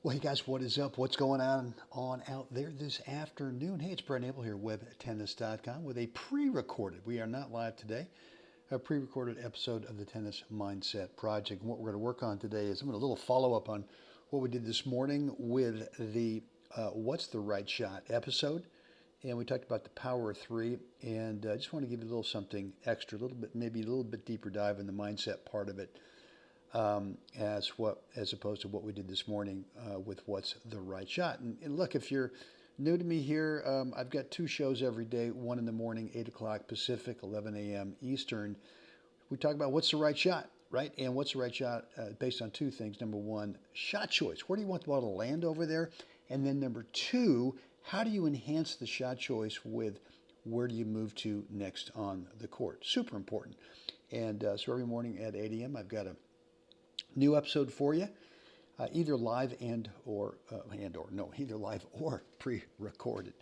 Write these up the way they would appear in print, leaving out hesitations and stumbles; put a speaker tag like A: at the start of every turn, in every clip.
A: Well, hey guys, what is up? What's going on out there this afternoon? Hey, it's Brent Abel here, webtennis.com, with a pre-recorded. We are not live today. A pre-recorded episode of the Tennis Mindset Project. And what we're going to work on today is I'm going to do a little follow-up on what we did this morning with the What's the Right Shot episode. And we talked about the power of three. And I just want to give you a little something extra, a little bit, maybe a little bit deeper dive in the mindset part of it. As opposed to what we did this morning with What's the Right Shot. And look, if you're new to me here, I've got two shows every day, one in the morning, 8 o'clock Pacific, 11 a.m. Eastern. We talk about what's the right shot, right? And what's the right shot based on two things. Number one, shot choice. Where do you want the ball to land over there? And then number two, how do you enhance the shot choice with where do you move to next on the court? Super important. And so every morning at 8 a.m., I've got a new episode for you, either live either live or pre-recorded.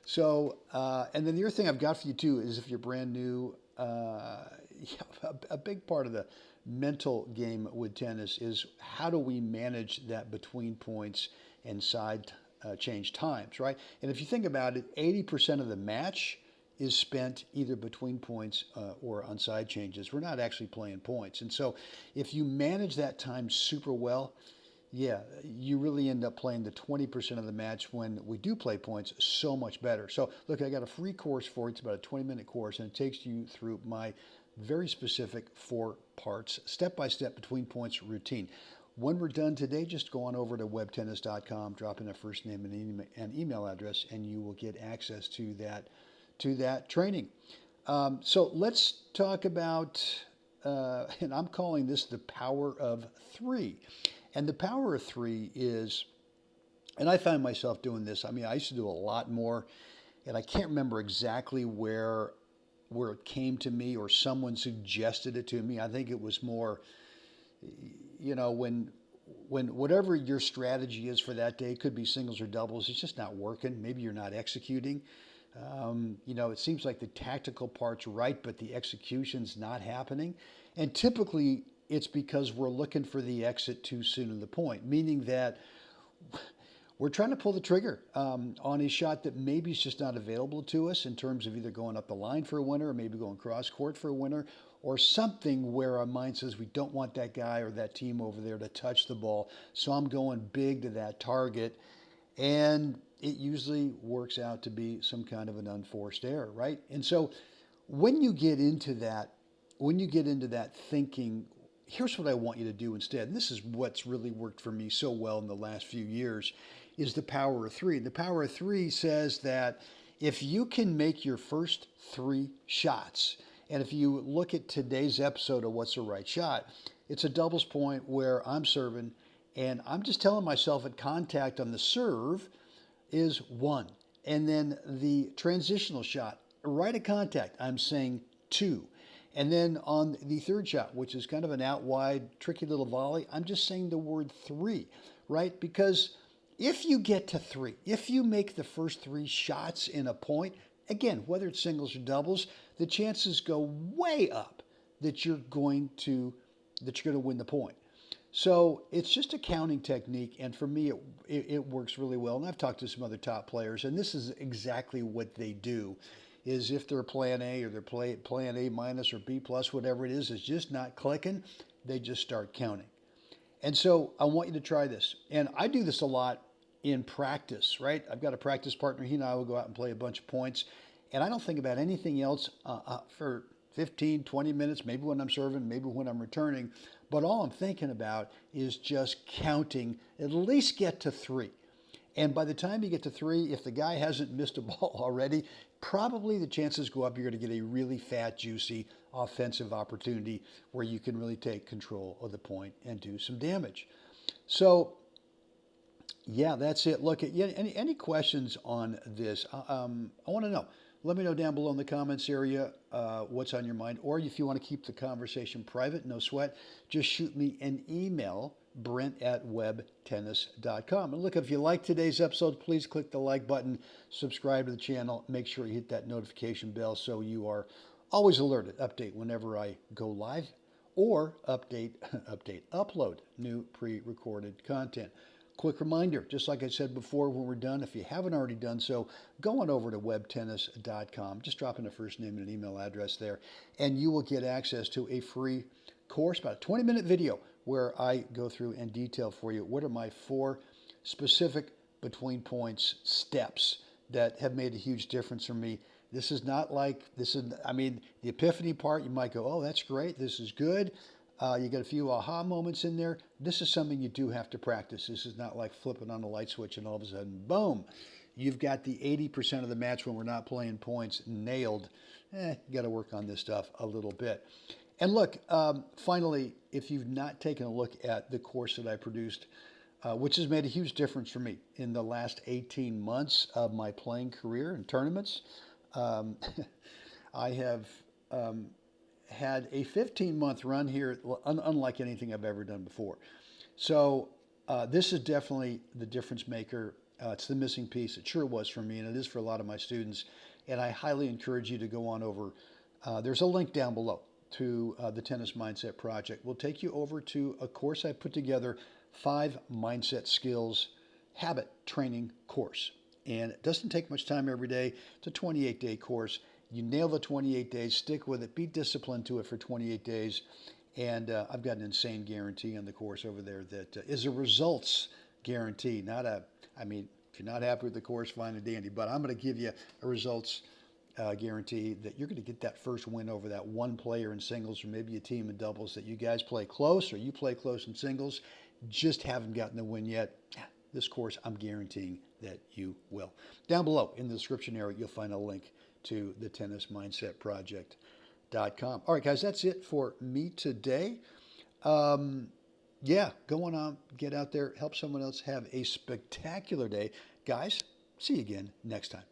A: So, and then the other thing I've got for you too is if you're brand new, a big part of the mental game with tennis is how do we manage that between points and side change times, right? And if you think about it, 80% of the match is spent either between points or on side changes. We're not actually playing points. And so if you manage that time super well, yeah, you really end up playing the 20% of the match when we do play points so much better. So look, I got a free course for you. It's about a 20-minute course, and it takes you through my very specific 4 parts, step-by-step between points routine. When we're done today, just go on over to webtennis.com, drop in a first name and email address, and you will get access to that training. So let's talk about, and I'm calling this the power of three. And the power of three is, and I find myself doing this. I mean, I used to do a lot more, and I can't remember exactly where it came to me or someone suggested it to me. I think it was more, when whatever your strategy is for that day, it could be singles or doubles, it's just not working. Maybe you're not executing. It seems like the tactical part's right, but the execution's not happening. And typically, it's because we're looking for the exit too soon in the point, meaning that we're trying to pull the trigger on a shot that maybe is just not available to us in terms of either going up the line for a winner or maybe going cross court for a winner or something where our mind says we don't want that guy or that team over there to touch the ball. So I'm going big to that target. And it usually works out to be some kind of an unforced error, right? And so when you get into that thinking, here's what I want you to do instead. And this is what's really worked for me so well in the last few years, is the power of three. The power of three says that if you can make your first 3 shots, and if you look at today's episode of What's the Right Shot, it's a doubles point where I'm serving, and I'm just telling myself at contact on the serve is 1. And then the transitional shot, right at contact, I'm saying 2. And then on the third shot, which is kind of an out wide, tricky little volley, I'm just saying the word 3, right? Because if you get to 3, if you make the first 3 shots in a point, again, whether it's singles or doubles, the chances go way up that you're going to win the point. So it's just a counting technique, and for me, it works really well. And I've talked to some other top players, and this is exactly what they do, is if they're plan A or they're plan A minus or B plus, whatever it is just not clicking, they just start counting. And so I want you to try this. And I do this a lot in practice, right? I've got a practice partner. He and I will go out and play a bunch of points, and I don't think about anything else for 15, 20 minutes, maybe when I'm serving, maybe when I'm returning. But all I'm thinking about is just counting, at least get to 3. And by the time you get to 3, if the guy hasn't missed a ball already, probably the chances go up you're going to get a really fat, juicy offensive opportunity where you can really take control of the point and do some damage. So, yeah, that's it. Look, any questions on this? I want to know. Let me know down below in the comments area what's on your mind. Or if you want to keep the conversation private, no sweat, just shoot me an email, brent@webtennis.com. And look, if you like today's episode, please click the like button, subscribe to the channel, make sure you hit that notification bell so you are always alerted, update whenever I go live, or upload new pre-recorded content. quick reminder, just like I said before when we're done, if you haven't already done so, go on over to webtennis.com. Just drop in a first name and an email address there, and you will get access to a free course, about a 20-minute video where I go through and detail for you what are my 4 specific between points steps that have made a huge difference for me. This is not like, the epiphany part, you might go, oh, that's great, this is good. You got a few aha moments in there. This is something you do have to practice. This is not like flipping on a light switch and all of a sudden, boom, you've got the 80% of the match when we're not playing points nailed. You got to work on this stuff a little bit. And look, finally, if you've not taken a look at the course that I produced, which has made a huge difference for me in the last 18 months of my playing career in tournaments, I have had a 15-month run here, unlike anything I've ever done before. So this is definitely the difference maker. It's the missing piece. It sure was for me, and it is for a lot of my students. And I highly encourage you to go on over. There's a link down below to the Tennis Mindset Project. We'll take you over to a course I put together, 5 mindset skills habit training course. And it doesn't take much time every day. It's a 28-day course. You nail the 28 days, stick with it, be disciplined to it for 28 days. And I've got an insane guarantee on the course over there that is a results guarantee, not a, if you're not happy with the course, fine and dandy, but I'm going to give you a results guarantee that you're going to get that first win over that one player in singles or maybe a team in doubles that you guys play close or you play close in singles, just haven't gotten the win yet. This course, I'm guaranteeing that you will. Down below in the description area, you'll find a link to the tennismindsetproject.com. All right, guys, that's it for me today. Go on, get out there, help someone else have a spectacular day. Guys, see you again next time.